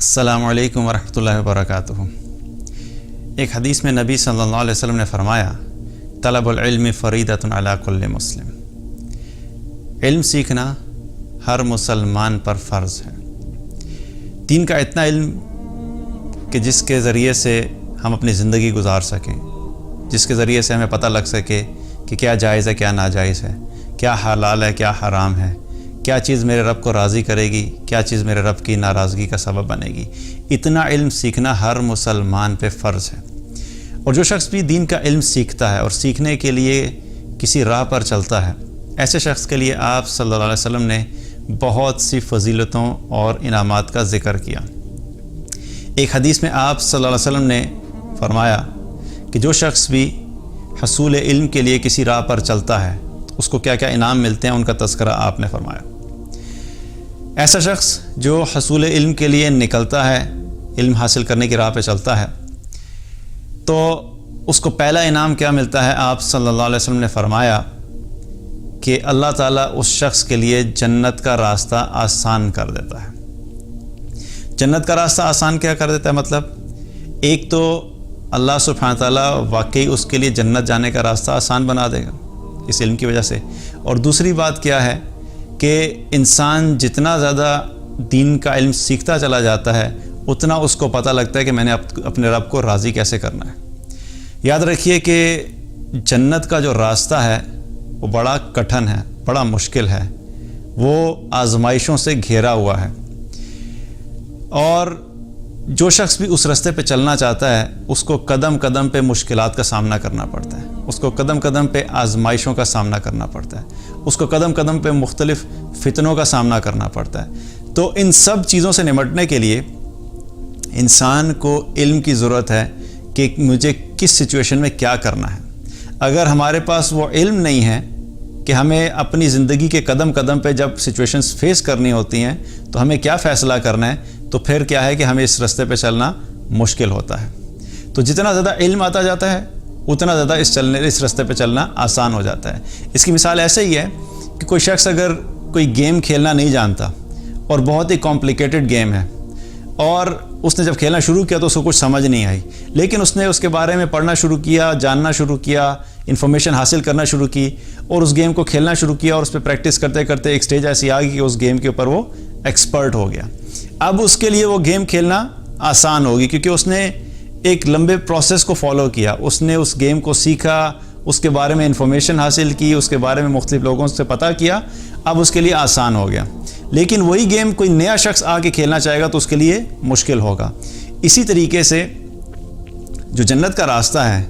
السلام علیکم ورحمۃ اللہ وبرکاتہ۔ ایک حدیث میں نبی صلی اللہ علیہ وسلم نے فرمایا، طلب العلم فریضۃ علی کل مسلم، علم سیکھنا ہر مسلمان پر فرض ہے۔ دین کا اتنا علم کہ جس کے ذریعے سے ہم اپنی زندگی گزار سکیں، جس کے ذریعے سے ہمیں پتہ لگ سکے کہ کیا جائز ہے کیا ناجائز ہے، کیا حلال ہے کیا حرام ہے، کیا چیز میرے رب کو راضی کرے گی، کیا چیز میرے رب کی ناراضگی کا سبب بنے گی۔ اتنا علم سیکھنا ہر مسلمان پہ فرض ہے۔ اور جو شخص بھی دین کا علم سیکھتا ہے اور سیکھنے کے لیے کسی راہ پر چلتا ہے، ایسے شخص کے لیے آپ صلی اللہ علیہ وسلم نے بہت سی فضیلتوں اور انعامات کا ذکر کیا۔ ایک حدیث میں آپ صلی اللہ علیہ وسلم نے فرمایا کہ جو شخص بھی حصول علم کے لیے کسی راہ پر چلتا ہے تو اس کو کیا کیا انعام ملتے ہیں، ان کا تذکرہ آپ نے فرمایا۔ ایسا شخص جو حصول علم کے لیے نکلتا ہے، علم حاصل کرنے کی راہ پہ چلتا ہے، تو اس کو پہلا انعام کیا ملتا ہے؟ آپ صلی اللہ علیہ وسلم نے فرمایا کہ اللہ تعالیٰ اس شخص کے لیے جنت کا راستہ آسان کر دیتا ہے۔ جنت کا راستہ آسان کیا کر دیتا ہے؟ مطلب ایک تو اللہ سبحانہ تعالیٰ واقعی اس کے لیے جنت جانے کا راستہ آسان بنا دے گا اس علم کی وجہ سے، اور دوسری بات کیا ہے کہ انسان جتنا زیادہ دین کا علم سیکھتا چلا جاتا ہے اتنا اس کو پتہ لگتا ہے کہ میں نے اپنے رب کو راضی کیسے کرنا ہے۔ یاد رکھیے کہ جنت کا جو راستہ ہے وہ بڑا کٹھن ہے، بڑا مشکل ہے، وہ آزمائشوں سے گھیرا ہوا ہے، اور جو شخص بھی اس راستے پہ چلنا چاہتا ہے اس کو قدم قدم پہ مشکلات کا سامنا کرنا پڑتا ہے، اس کو قدم قدم پہ آزمائشوں کا سامنا کرنا پڑتا ہے، اس کو قدم قدم پہ مختلف فتنوں کا سامنا کرنا پڑتا ہے۔ تو ان سب چیزوں سے نمٹنے کے لیے انسان کو علم کی ضرورت ہے کہ مجھے کس سچویشن میں کیا کرنا ہے۔ اگر ہمارے پاس وہ علم نہیں ہے کہ ہمیں اپنی زندگی کے قدم قدم پہ جب سچویشنز فیس کرنی ہوتی ہیں تو ہمیں کیا فیصلہ کرنا ہے، تو پھر کیا ہے کہ ہمیں اس راستے پہ چلنا مشکل ہوتا ہے۔ تو جتنا زیادہ علم آتا جاتا ہے اتنا زیادہ اس راستے پہ چلنا آسان ہو جاتا ہے۔ اس کی مثال ایسے ہی ہے کہ کوئی شخص اگر کوئی گیم کھیلنا نہیں جانتا اور بہت ہی کمپلیکیٹڈ گیم ہے، اور اس نے جب کھیلنا شروع کیا تو اس کو کچھ سمجھ نہیں آئی، لیکن اس نے اس کے بارے میں پڑھنا شروع کیا، جاننا شروع کیا، انفارمیشن حاصل کرنا شروع کی، اور اس گیم کو کھیلنا شروع کیا، اور اس پہ پریکٹس کرتے کرتے ایک سٹیج ایسی آ گئی کہ اس گیم کے اوپر وہ ایکسپرٹ ہو گیا۔ اب اس کے لیے وہ گیم کھیلنا آسان ہوگی کیونکہ اس نے ایک لمبے پروسیس کو فالو کیا، اس نے اس گیم کو سیکھا، اس کے بارے میں انفارمیشن حاصل کی، اس کے بارے میں مختلف لوگوں سے پتہ کیا، اب اس کے لیے آسان ہو گیا۔ لیکن وہی گیم کوئی نیا شخص آ کے کھیلنا چاہے گا تو اس کے لیے مشکل ہوگا۔ اسی طریقے سے جو جنت کا راستہ ہے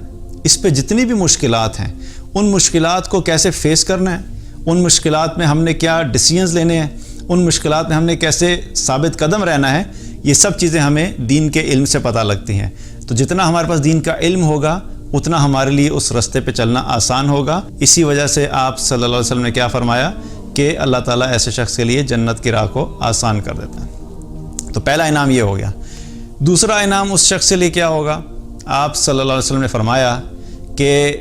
اس پہ جتنی بھی مشکلات ہیں، ان مشکلات کو کیسے فیس کرنا ہے، ان مشکلات میں ہم نے کیا ڈیسیژنز لینے ہیں، ان مشکلات میں ہم نے کیسے ثابت قدم رہنا ہے، یہ سب چیزیں ہمیں دین کے علم سے پتہ لگتی ہیں۔ تو جتنا ہمارے پاس دین کا علم ہوگا اتنا ہمارے لیے اس راستے پہ چلنا آسان ہوگا۔ اسی وجہ سے آپ صلی اللہ علیہ وسلم نے کیا فرمایا کہ اللہ تعالیٰ ایسے شخص کے لیے جنت کی راہ کو آسان کر دیتا ہے۔ تو پہلا انعام یہ ہو گیا۔ دوسرا انعام اس شخص کے لیے کیا ہوگا؟ آپ صلی اللہ علیہ وسلم نے فرمایا کہ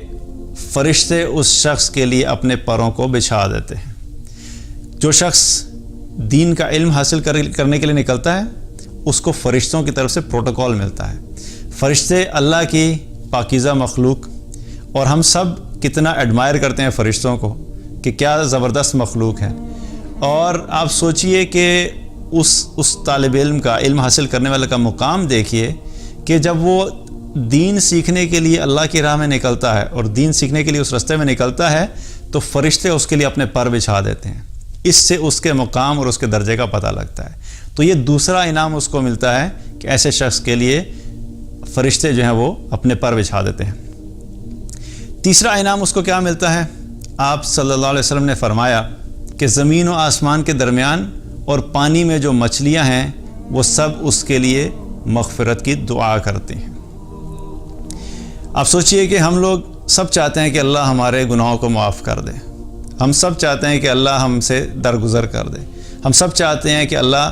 فرشتے اس شخص کے لیے اپنے پروں کو بچھا دیتے ہیں۔ جو شخص دین کا علم حاصل کرنے کے لیے نکلتا ہے اس کو فرشتوں کی طرف سے پروٹوکول ملتا ہے۔ فرشتے اللہ کی پاکیزہ مخلوق، اور ہم سب کتنا ایڈمائر کرتے ہیں فرشتوں کو کہ کیا زبردست مخلوق ہے۔ اور آپ سوچئے کہ اس طالب علم کا، علم حاصل کرنے والے کا مقام دیکھیے کہ جب وہ دین سیکھنے کے لیے اللہ کی راہ میں نکلتا ہے اور دین سیکھنے کے لیے اس راستے میں نکلتا ہے تو فرشتے اس کے لیے اپنے پر بچھا دیتے ہیں۔ اس سے اس کے مقام اور اس کے درجے کا پتہ لگتا ہے۔ تو یہ دوسرا انعام اس کو ملتا ہے کہ ایسے شخص کے لیے فرشتے جو ہیں وہ اپنے پر بچھا دیتے ہیں۔ تیسرا انعام اس کو کیا ملتا ہے؟ آپ صلی اللہ علیہ وسلم نے فرمایا کہ زمین و آسمان کے درمیان اور پانی میں جو مچھلیاں ہیں وہ سب اس کے لیے مغفرت کی دعا کرتی ہیں۔ آپ سوچئے کہ ہم لوگ سب چاہتے ہیں کہ اللہ ہمارے گناہوں کو معاف کر دے، ہم سب چاہتے ہیں کہ اللہ ہم سے درگزر کر دے، ہم سب چاہتے ہیں کہ اللہ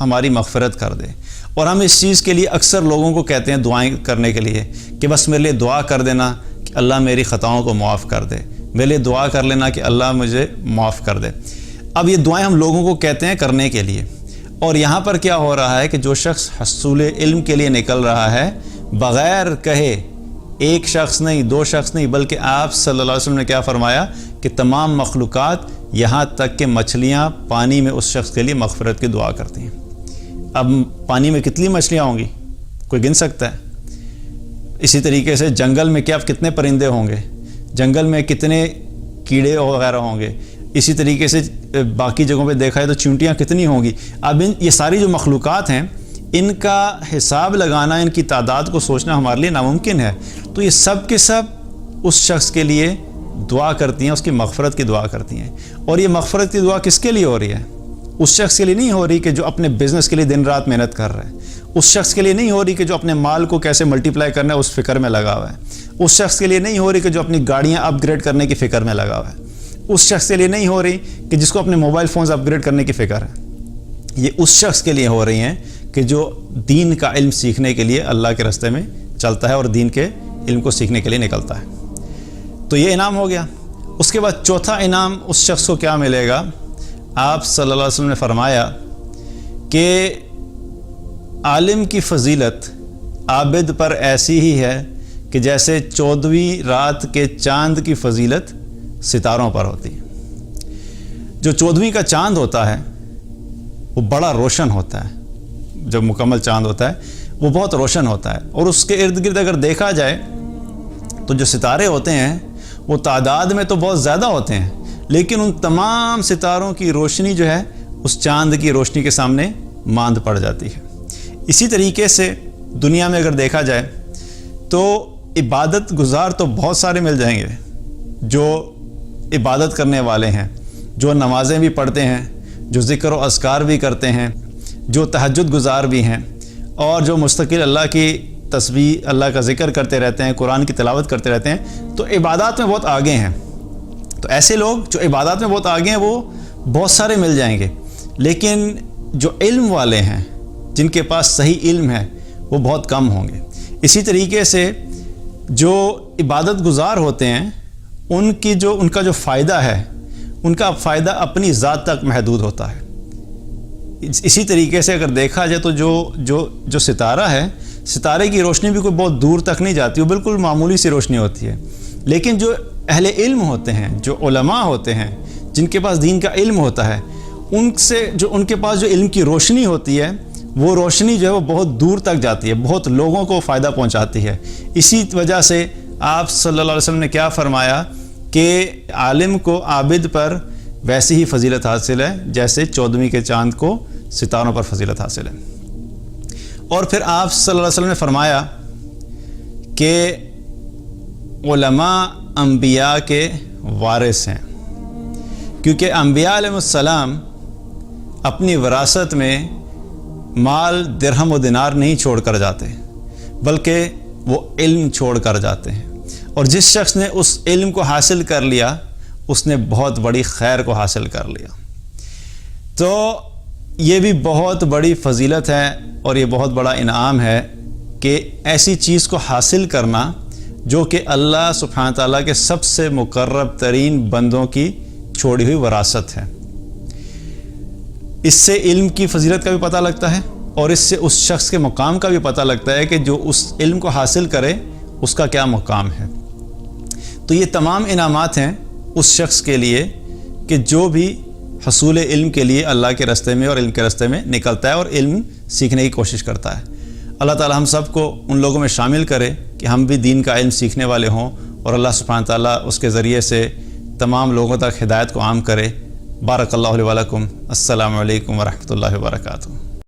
ہماری مغفرت کر دے، اور ہم اس چیز کے لیے اکثر لوگوں کو کہتے ہیں دعائیں کرنے کے لیے کہ بس میرے لیے دعا کر دینا کہ اللہ میری خطاؤں کو معاف کر دے، میرے لیے دعا کر لینا کہ اللہ مجھے معاف کر دے۔ اب یہ دعائیں ہم لوگوں کو کہتے ہیں کرنے کے لیے، اور یہاں پر کیا ہو رہا ہے کہ جو شخص حصول علم کے لیے نکل رہا ہے، بغیر کہے، ایک شخص نہیں، دو شخص نہیں، بلکہ آپ صلی اللہ علیہ وسلم نے کیا فرمایا کہ تمام مخلوقات یہاں تک کہ مچھلیاں پانی میں اس شخص کے لیے مغفرت کی دعا کرتی ہیں۔ اب پانی میں کتنی مچھلیاں ہوں گی، کوئی گن سکتا ہے؟ اسی طریقے سے جنگل میں کیا کتنے پرندے ہوں گے، جنگل میں کتنے کیڑے وغیرہ ہوں گے، اسی طریقے سے باقی جگہوں پہ دیکھا ہے تو چونٹیاں کتنی ہوں گی۔ اب یہ ساری جو مخلوقات ہیں، ان کا حساب لگانا، ان کی تعداد کو سوچنا ہمارے لیے ناممکن ہے۔ تو یہ سب کے سب اس شخص کے لیے دعا کرتی ہیں، اس کی مغفرت کی دعا کرتی ہیں۔ اور یہ مغفرت کی دعا کس کے لیے ہو رہی ہے؟ اس شخص کے لیے نہیں ہو رہی کہ جو اپنے بزنس کے لیے دن رات محنت کر رہا ہے، اس شخص کے لیے نہیں ہو رہی کہ جو اپنے مال کو کیسے ملٹیپلائی کرنا ہے اس فکر میں لگا ہوا ہے، اس شخص کے لیے نہیں ہو رہی کہ جو اپنی گاڑیاں اپ گریڈ کرنے کی فکر میں لگا ہوا ہے، اس شخص کے لیے نہیں ہو رہی کہ جس کو اپنے موبائل فونز اپ گریڈ کرنے کی فکر ہے۔ یہ اس شخص کے لیے ہو رہی ہیں کہ جو دین کا علم سیکھنے کے لیے اللہ کے راستے میں چلتا ہے اور دین کے علم کو سیکھنے کے لیے نکلتا ہے۔ تو یہ انعام ہو گیا۔ اس کے بعد چوتھا انعام اس شخص کو کیا ملے گا؟ آپ صلی اللہ علیہ وسلم نے فرمایا کہ عالم کی فضیلت عابد پر ایسی ہی ہے کہ جیسے 14ویں رات کے چاند کی فضیلت ستاروں پر ہوتی ہے۔ جو 14ویں کا چاند ہوتا ہے وہ بڑا روشن ہوتا ہے، جب مکمل چاند ہوتا ہے وہ بہت روشن ہوتا ہے، اور اس کے ارد گرد اگر دیکھا جائے تو جو ستارے ہوتے ہیں وہ تعداد میں تو بہت زیادہ ہوتے ہیں، لیکن ان تمام ستاروں کی روشنی جو ہے اس چاند کی روشنی کے سامنے ماند پڑ جاتی ہے۔ اسی طریقے سے دنیا میں اگر دیکھا جائے تو عبادت گزار تو بہت سارے مل جائیں گے، جو عبادت کرنے والے ہیں، جو نمازیں بھی پڑھتے ہیں، جو ذکر و اذکار بھی کرتے ہیں، جو تہجد گزار بھی ہیں، اور جو مستقل اللہ کی تسبیح، اللہ کا ذکر کرتے رہتے ہیں، قرآن کی تلاوت کرتے رہتے ہیں، تو عبادات میں بہت آگے ہیں۔ تو ایسے لوگ جو عبادات میں بہت آگے ہیں وہ بہت سارے مل جائیں گے، لیکن جو علم والے ہیں، جن کے پاس صحیح علم ہے، وہ بہت کم ہوں گے۔ اسی طریقے سے جو عبادت گزار ہوتے ہیں ان کا جو فائدہ ہے، ان کا فائدہ اپنی ذات تک محدود ہوتا ہے۔ اسی طریقے سے اگر دیکھا جائے تو جو ستارہ ہے، ستارے کی روشنی بھی کوئی بہت دور تک نہیں جاتی، وہ بالکل معمولی سی روشنی ہوتی ہے، لیکن جو اہل علم ہوتے ہیں، جو علماء ہوتے ہیں، جن کے پاس دین کا علم ہوتا ہے، ان کے پاس جو علم کی روشنی ہوتی ہے، وہ روشنی جو ہے وہ بہت دور تک جاتی ہے، بہت لوگوں کو فائدہ پہنچاتی ہے۔ اسی وجہ سے آپ صلی اللہ علیہ وسلم نے کیا فرمایا کہ عالم کو عابد پر ویسی ہی فضیلت حاصل ہے جیسے 14ویں کے چاند کو ستاروں پر فضیلت حاصل ہے۔ اور پھر آپ صلی اللہ علیہ وسلم نے فرمایا کہ علماء انبیاء کے وارث ہیں، کیونکہ انبیاء علیہ السلام اپنی وراثت میں مال، درہم و دینار نہیں چھوڑ کر جاتے، بلکہ وہ علم چھوڑ کر جاتے ہیں، اور جس شخص نے اس علم کو حاصل کر لیا اس نے بہت بڑی خیر کو حاصل کر لیا۔ تو یہ بھی بہت بڑی فضیلت ہے اور یہ بہت بڑا انعام ہے کہ ایسی چیز کو حاصل کرنا جو کہ اللہ سبحانہ تعالیٰ کے سب سے مقرب ترین بندوں کی چھوڑی ہوئی وراثت ہے۔ اس سے علم کی فضیلت کا بھی پتہ لگتا ہے، اور اس سے اس شخص کے مقام کا بھی پتہ لگتا ہے کہ جو اس علم کو حاصل کرے اس کا کیا مقام ہے۔ تو یہ تمام انعامات ہیں اس شخص کے لیے کہ جو بھی حصول علم کے لیے اللہ کے راستے میں اور علم کے راستے میں نکلتا ہے اور علم سیکھنے کی کوشش کرتا ہے۔ اللہ تعالی ہم سب کو ان لوگوں میں شامل کرے کہ ہم بھی دین کا علم سیکھنے والے ہوں، اور اللہ سبحانہ تعالیٰ اس کے ذریعے سے تمام لوگوں تک ہدایت کو عام کرے۔ بارک اللہ علیہ ولکم۔ السلام علیکم ورحمۃ اللہ وبرکاتہ۔